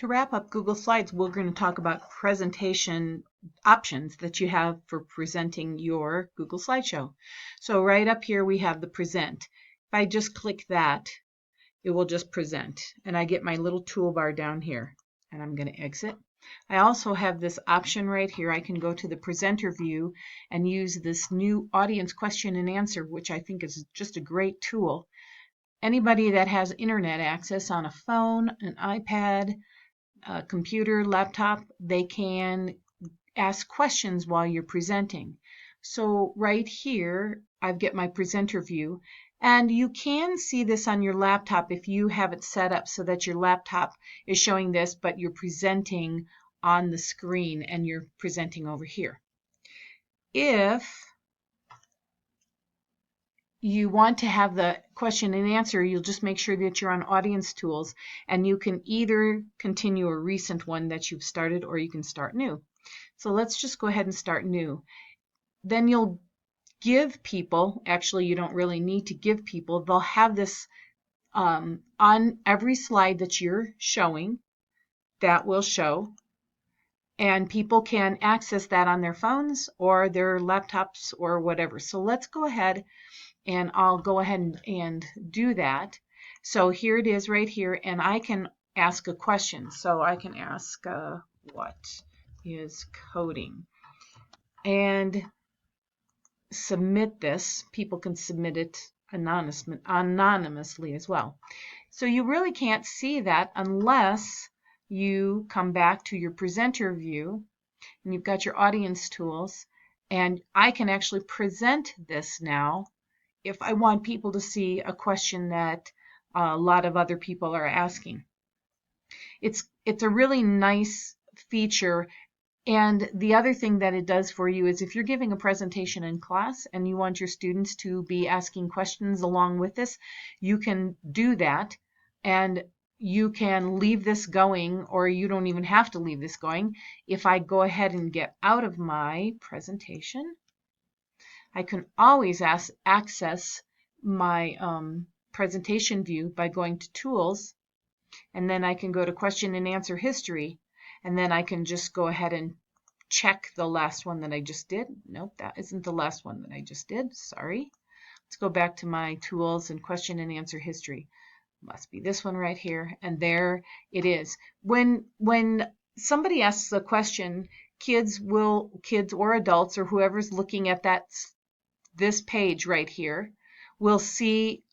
To wrap up Google Slides, we're going to talk about presentation options that you have for presenting your Google slideshow. So right up here we have the present. If I just click that, it will just present, and I get my little toolbar down here, and I'm going to exit. I also have this option right here. I can go to the presenter view and use this new audience question and answer, which I think is just a great tool. Anybody that has internet access on a phone, an iPad, a computer, laptop, they can ask questions while you're presenting. So right here, I've got my presenter view, and you can see this on your laptop if you have it set up so that your laptop is showing this, but you're presenting on the screen and you're presenting over here. If you want to have the question and answer, you'll just make sure that you're on Audience Tools, and you can either continue a recent one that you've started or you can start new. So let's just go ahead and start new. Then you'll give people, actually you don't really need to give people, they'll have this on every slide that you're showing, that will show, and people can access that on their phones or their laptops or whatever. So let's go ahead, and I'll go ahead and do that. So here it is right here, and I can ask a question. So I can ask, what is coding? And submit this. People can submit it anonymously as well. So you really can't see that unless you come back to your presenter view and you've got your audience tools, and I can actually present this now if I want people to see a question that a lot of other people are asking. It's a really nice feature. And the other thing that it does for you is if you're giving a presentation in class and you want your students to be asking questions along with this, you can do that, and you can leave this going, or you don't even have to leave this going. If I go ahead and get out of my presentation, I can always access my presentation view by going to Tools, and then I can go to Question and Answer History, and then I can just go ahead and check the last one that I just did. Nope, that isn't the last one that I just did. Sorry. Let's go back to my Tools and Question and Answer History. Must be this one right here, and there it is. When somebody asks a question, kids or adults or whoever's looking at this page right here will see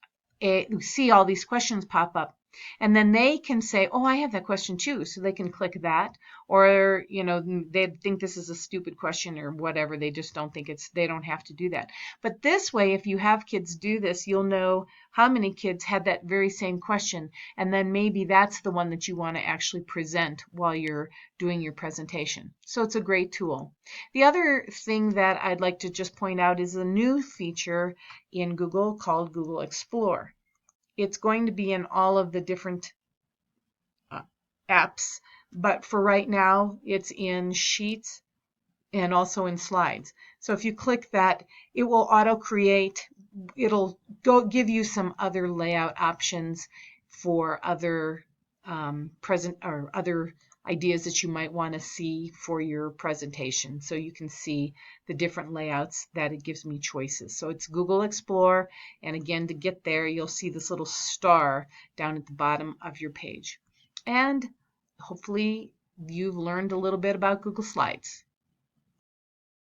all these questions pop up. And then they can say, oh, I have that question too. So they can click that, or, they think this is a stupid question or whatever. They just don't think they don't have to do that. But this way, if you have kids do this, you'll know how many kids had that very same question. And then maybe that's the one that you want to actually present while you're doing your presentation. So it's a great tool. The other thing that I'd like to just point out is a new feature in Google called Google Explore. It's going to be in all of the different apps, but for right now, it's in Sheets and also in Slides. So if you click that, it will auto-create. It'll give you some other layout options for other other ideas that you might want to see for your presentation. So you can see the different layouts that it gives me choices. So it's Google Explore, and again, to get there, you'll see this little star down at the bottom of your page. And hopefully you've learned a little bit about Google Slides.